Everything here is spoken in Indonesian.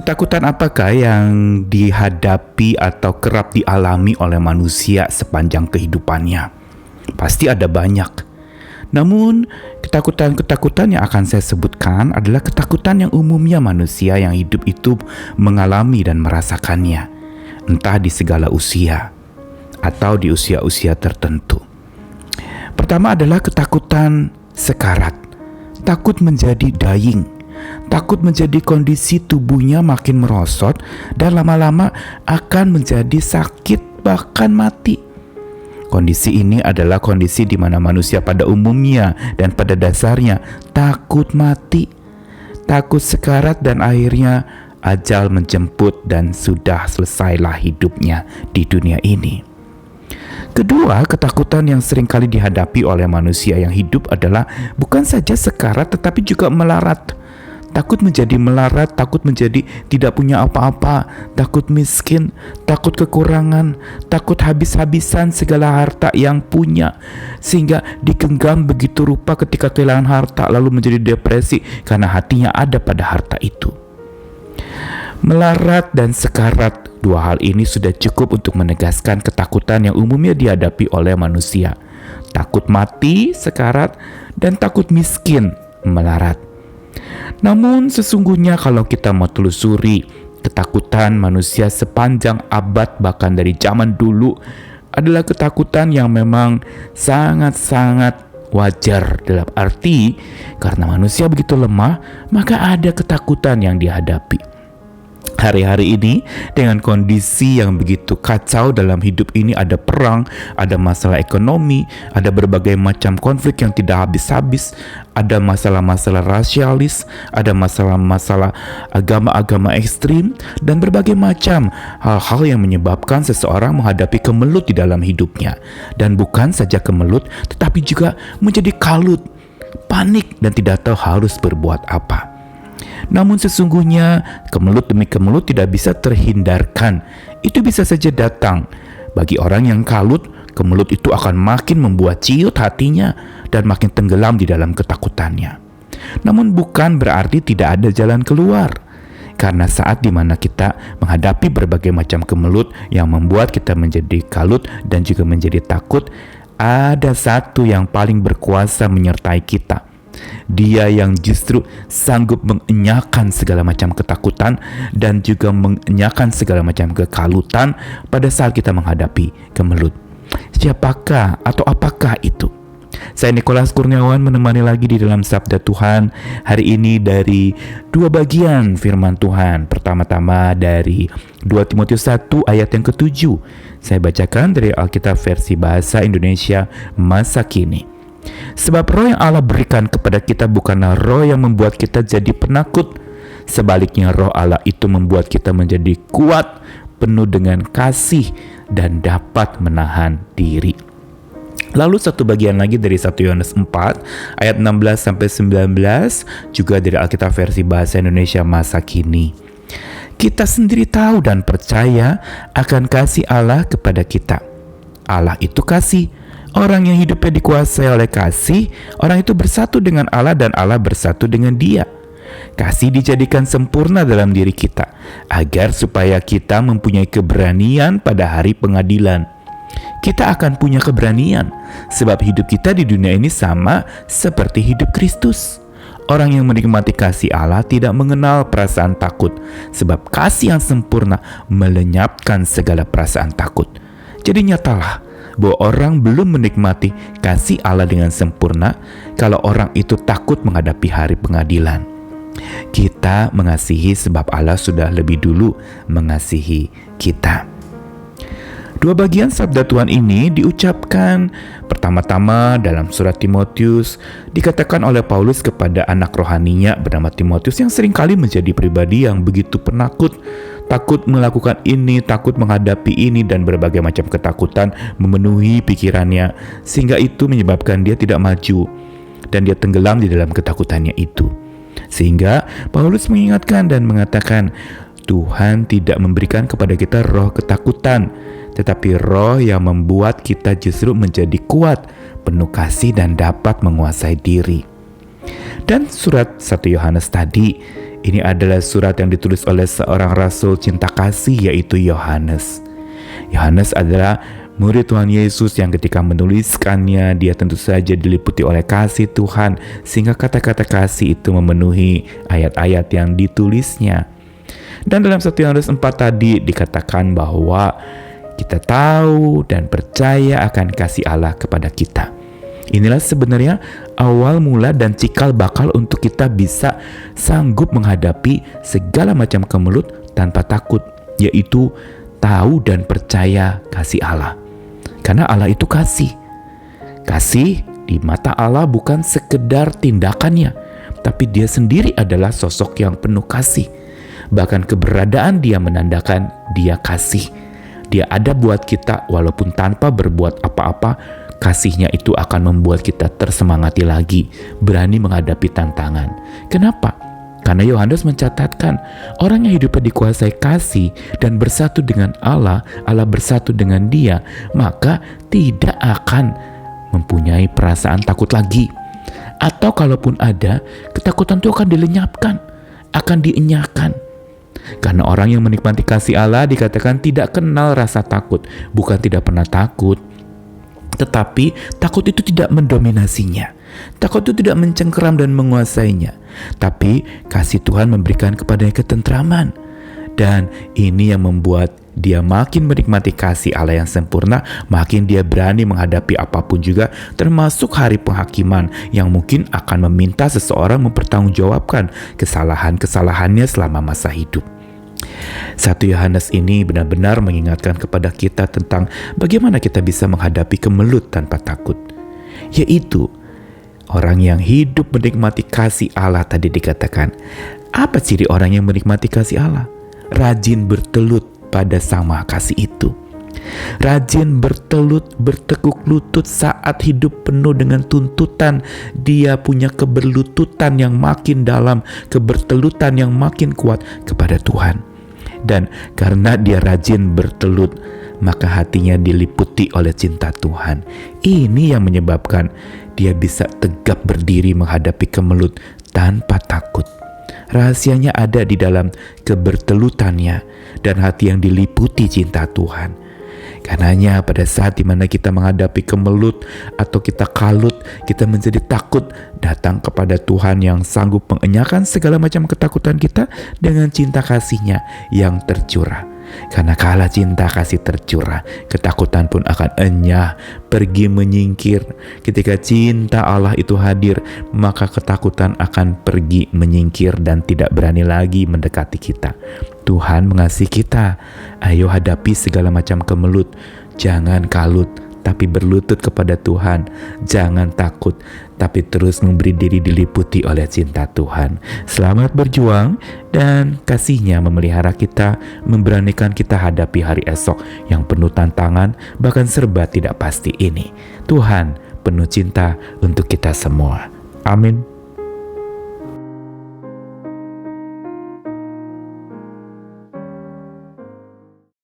Ketakutan apakah yang dihadapi atau kerap dialami oleh manusia sepanjang kehidupannya? Pasti ada banyak. Namun, ketakutan-ketakutan yang akan saya sebutkan adalah ketakutan yang umumnya manusia yang hidup itu mengalami dan merasakannya, entah di segala usia atau di usia-usia tertentu. Pertama adalah ketakutan sekarat, takut menjadi dying, takut menjadi kondisi tubuhnya makin merosot dan lama-lama akan menjadi sakit bahkan mati. Kondisi ini adalah kondisi di mana manusia pada umumnya dan pada dasarnya takut mati, takut sekarat dan akhirnya ajal menjemput dan sudah selesailah hidupnya di dunia ini. Kedua, ketakutan yang seringkali dihadapi oleh manusia yang hidup adalah bukan saja sekarat tetapi juga melarat. Takut menjadi melarat, takut menjadi tidak punya apa-apa, takut miskin, takut kekurangan, takut habis-habisan segala harta yang punya, sehingga digenggam begitu rupa ketika kehilangan harta lalu menjadi depresi karena hatinya ada pada harta itu. Melarat dan sekarat, dua hal ini sudah cukup untuk menegaskan ketakutan yang umumnya dihadapi oleh manusia. Takut mati, sekarat, dan takut miskin, melarat. Namun sesungguhnya kalau kita mau telusuri ketakutan manusia sepanjang abad bahkan dari zaman dulu adalah ketakutan yang memang sangat-sangat wajar, dalam arti karena manusia begitu lemah maka ada ketakutan yang dihadapi. Hari-hari ini dengan kondisi yang begitu kacau dalam hidup ini, ada perang, ada masalah ekonomi, ada berbagai macam konflik yang tidak habis-habis, ada masalah-masalah rasialis, ada masalah-masalah agama-agama ekstrim, dan berbagai macam hal-hal yang menyebabkan seseorang menghadapi kemelut di dalam hidupnya. Dan bukan saja kemelut, tetapi juga menjadi kalut, panik, dan tidak tahu harus berbuat apa. Namun sesungguhnya kemelut demi kemelut tidak bisa terhindarkan. Itu bisa saja datang. Bagi orang yang kalut, kemelut itu akan makin membuat ciut hatinya dan makin tenggelam di dalam ketakutannya. Namun bukan berarti tidak ada jalan keluar. Karena saat dimana kita menghadapi berbagai macam kemelut yang membuat kita menjadi kalut dan juga menjadi takut, ada satu yang paling berkuasa menyertai kita. Dia yang justru sanggup mengenyahkan segala macam ketakutan dan juga mengenyahkan segala macam kekalutan pada saat kita menghadapi kemelut. Siapakah atau apakah itu? Saya Nikolas Kurniawan menemani lagi di dalam Sabda Tuhan hari ini dari dua bagian firman Tuhan. Pertama-tama dari 2 Timotius 1 ayat yang ke-7. Saya bacakan dari Alkitab versi Bahasa Indonesia Masa Kini. Sebab roh yang Allah berikan kepada kita bukanlah roh yang membuat kita jadi penakut. Sebaliknya roh Allah itu membuat kita menjadi kuat, penuh dengan kasih, dan dapat menahan diri. Lalu satu bagian lagi dari 1 Yohanes 4 ayat 16-19 juga dari Alkitab versi Bahasa Indonesia Masa Kini. Kita sendiri tahu dan percaya akan kasih Allah kepada kita. Allah itu kasih. Orang yang hidupnya dikuasai oleh kasih, orang itu bersatu dengan Allah dan Allah bersatu dengan dia. Kasih dijadikan sempurna dalam diri kita, agar supaya kita mempunyai keberanian pada hari pengadilan. Kita akan punya keberanian, sebab hidup kita di dunia ini sama seperti hidup Kristus. Orang yang menikmati kasih Allah tidak mengenal perasaan takut, sebab kasih yang sempurna melenyapkan segala perasaan takut. Jadi nyatalah bahwa orang belum menikmati kasih Allah dengan sempurna kalau orang itu takut menghadapi hari pengadilan. Kita mengasihi sebab Allah sudah lebih dulu mengasihi kita. Dua bagian sabda Tuhan ini diucapkan pertama-tama dalam surat Timotius, dikatakan oleh Paulus kepada anak rohaninya bernama Timotius yang seringkali menjadi pribadi yang begitu penakut, takut melakukan ini, takut menghadapi ini, dan berbagai macam ketakutan memenuhi pikirannya, sehingga itu menyebabkan dia tidak maju dan dia tenggelam di dalam ketakutannya itu. Sehingga Paulus mengingatkan dan mengatakan, Tuhan tidak memberikan kepada kita roh ketakutan, tetapi roh yang membuat kita justru menjadi kuat, penuh kasih, dan dapat menguasai diri. Dan surat 1 Yohanes tadi, Ini adalah surat yang ditulis oleh seorang rasul cinta kasih, yaitu Yohanes. Yohanes adalah murid Tuhan Yesus yang ketika menuliskannya, dia tentu saja diliputi oleh kasih Tuhan, sehingga kata-kata kasih itu memenuhi ayat-ayat yang ditulisnya. Dan dalam 1 Yohanes 4 tadi dikatakan bahwa kita tahu dan percaya akan kasih Allah kepada kita. Inilah sebenarnya awal mula dan cikal bakal untuk kita bisa sanggup menghadapi segala macam kemelut tanpa takut, yaitu tahu dan percaya kasih Allah. Karena Allah itu kasih. Kasih di mata Allah bukan sekedar tindakannya, tapi dia sendiri adalah sosok yang penuh kasih. Bahkan keberadaan dia menandakan dia kasih. Dia ada buat kita walaupun tanpa berbuat apa-apa. Kasihnya itu akan membuat kita tersemangati lagi, berani menghadapi tantangan. Kenapa? Karena Yohanes mencatatkan, orang yang hidupnya dikuasai kasih dan bersatu dengan Allah, Allah bersatu dengan dia, maka tidak akan mempunyai perasaan takut lagi. Atau kalaupun ada, ketakutan itu akan dilenyapkan, akan dienyahkan. Karena orang yang menikmati kasih Allah dikatakan tidak kenal rasa takut, bukan tidak pernah takut. Tetapi takut itu tidak mendominasinya. Takut itu tidak mencengkeram dan menguasainya. Tapi kasih Tuhan memberikan kepadanya ketentraman. Dan ini yang membuat dia makin menikmati kasih Allah yang sempurna, makin dia berani menghadapi apapun juga, termasuk hari penghakiman yang mungkin akan meminta seseorang mempertanggungjawabkan kesalahan-kesalahannya selama masa hidup. 1 Yohanes ini benar-benar mengingatkan kepada kita tentang bagaimana kita bisa menghadapi kemelut tanpa takut. Yaitu orang yang hidup menikmati kasih Allah tadi dikatakan. Apa ciri orang yang menikmati kasih Allah? Rajin bertelut pada Sang Maha Kasih itu. Rajin bertelut, bertekuk lutut saat hidup penuh dengan tuntutan. Dia punya keberlututan yang makin dalam, kebertelutan yang makin kuat kepada Tuhan. Dan karena dia rajin bertelut, maka hatinya diliputi oleh cinta Tuhan. Ini yang menyebabkan dia bisa tegap berdiri menghadapi kemelut tanpa takut. Rahasianya ada di dalam kebertelutannya dan hati yang diliputi cinta Tuhan. Karenanya pada saat dimana kita menghadapi kemelut atau kita kalut, kita menjadi takut, datang kepada Tuhan yang sanggup mengenyahkan segala macam ketakutan kita dengan cinta kasih-Nya yang tercurah. Karena kala cinta kasih tercurah, ketakutan pun akan enyah, pergi menyingkir. Ketika cinta Allah itu hadir, maka ketakutan akan pergi menyingkir dan tidak berani lagi mendekati kita. Tuhan mengasihi kita. Ayo hadapi segala macam kemelut. Jangan kalut, tapi berlutut kepada Tuhan. Jangan takut, tapi terus memberi diri diliputi oleh cinta Tuhan. Selamat berjuang, dan kasih-Nya memelihara kita, memberanikan kita hadapi hari esok yang penuh tantangan, bahkan serba tidak pasti ini. Tuhan penuh cinta untuk kita semua. Amin.